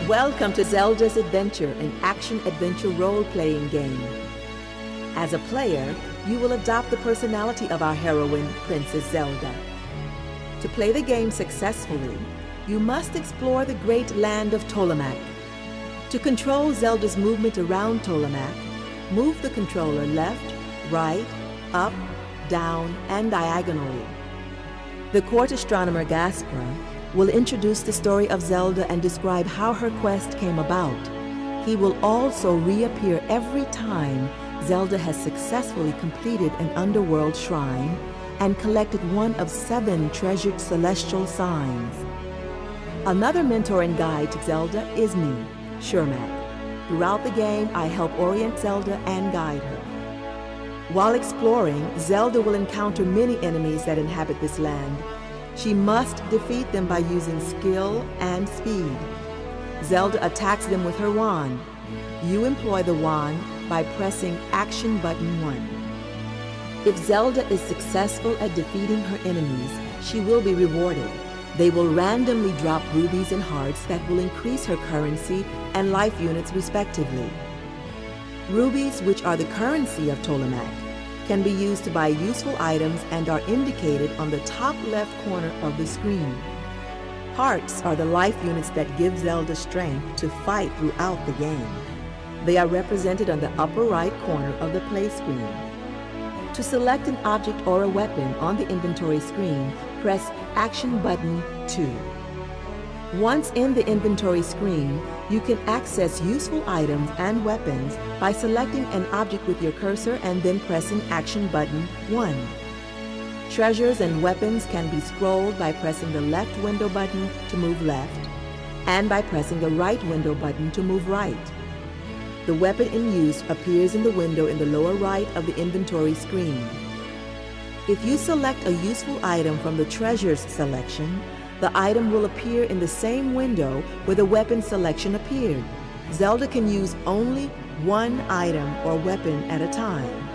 Welcome to Zelda's Adventure, an action-adventure role-playing game. As a player, you will adopt the personality of our heroine, Princess Zelda. To play the game successfully, you must explore the great land of Tolamac. To control Zelda's movement around Tolamac, move the controller left, right, up, down, and diagonally. The court astronomer Gaspar will introduce the story of Zelda and describe how her quest came about. He will also reappear every time Zelda has successfully completed an underworld shrine and collected one of 7 treasured celestial signs. Another mentor and guide to Zelda is me, Shermac. Throughout the game, I help orient Zelda and guide her. While exploring, Zelda will encounter many enemies that inhabit this land. She must defeat them by using skill and speed. Zelda attacks them with her wand. You employ the wand by pressing Action Button 1. If Zelda is successful at defeating her enemies, she will be rewarded. They will randomly drop rubies and hearts that will increase her currency and life units respectively. Rubies, which are the currency of Tolamac, can be used to buy useful items and are indicated on the top left corner of the screen. Hearts are the life units that give Zelda strength to fight throughout the game. They are represented on the upper right corner of the play screen. To select an object or a weapon on the inventory screen, press Action Button 2. Once in the inventory screen, you can access useful items and weapons by selecting an object with your cursor and then pressing Action Button 1. Treasures and weapons can be scrolled by pressing the left window button to move left, and by pressing the right window button to move right. The weapon in use appears in the window in the lower right of the inventory screen. If you select a useful item from the Treasures selection, the item will appear in the same window where the weapon selection appeared. Zelda can use only one item or weapon at a time.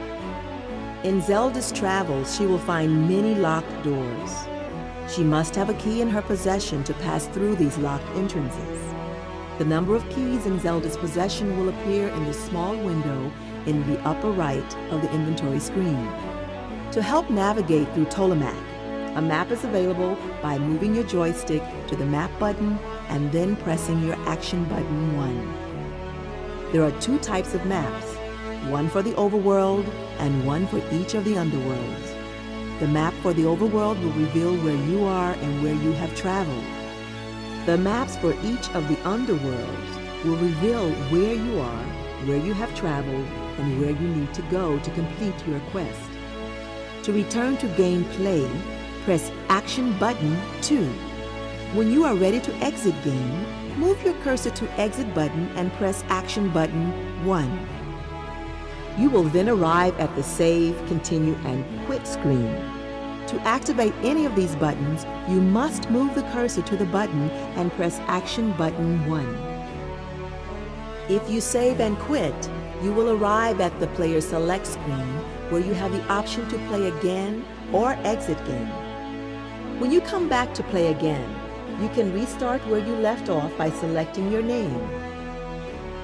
In Zelda's travels, she will find many locked doors. She must have a key in her possession to pass through these locked entrances. The number of keys in Zelda's possession will appear in the small window in the upper right of the inventory screen. To help navigate through Tolamac, a map is available by moving your joystick to the map button and then pressing your Action Button 1. There are 2 types of maps, one for the overworld and one for each of the underworlds. The map for the overworld will reveal where you are and where you have traveled. The maps for each of the underworlds will reveal where you are, where you have traveled, and where you need to go to complete your quest. To return to gameplay, press Action Button 2. When you are ready to exit game, move your cursor to Exit button and press Action Button 1. You will then arrive at the Save, Continue, and Quit screen. To activate any of these buttons, you must move the cursor to the button and press Action Button 1. If you save and quit, you will arrive at the Player Select screen where you have the option to play again or exit game. When you come back to play again, you can restart where you left off by selecting your name.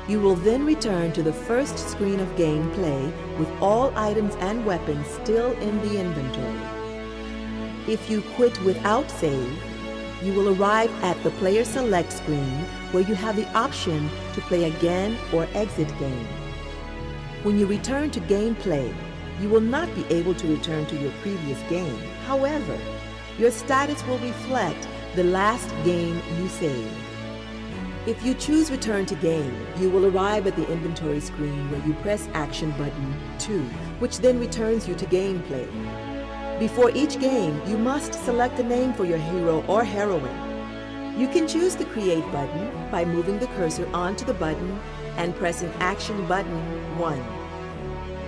You will then return to the first screen of gameplay with all items and weapons still in the inventory. If you quit without save, you will arrive at the Player Select screen where you have the option to play again or exit game. When you return to gameplay, you will not be able to return to your previous game. However, your status will reflect the last game you saved. If you choose Return to Game, you will arrive at the inventory screen where you press Action Button 2, which then returns you to gameplay. Before each game, you must select a name for your hero or heroine. You can choose the Create button by moving the cursor onto the button and pressing Action Button 1.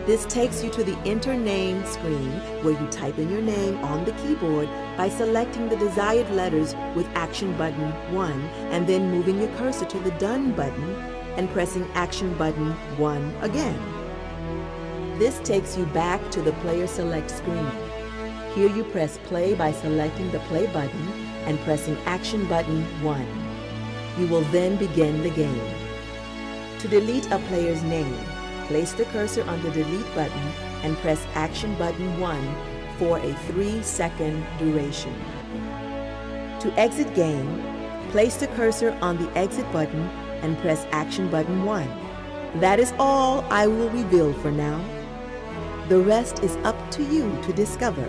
This takes you to the Enter Name screen where you type in your name on the keyboard by selecting the desired letters with Action Button 1 and then moving your cursor to the Done button and pressing Action Button 1 again. This takes you back to the Player Select screen. Here you press play by selecting the Play button and pressing Action Button 1. You will then begin the game. To delete a player's name, place the cursor on the delete button and press action button 1 for a 3-second duration. To exit game, place the cursor on the exit button and press action button 1. That is all I will reveal for now. The rest is up to you to discover.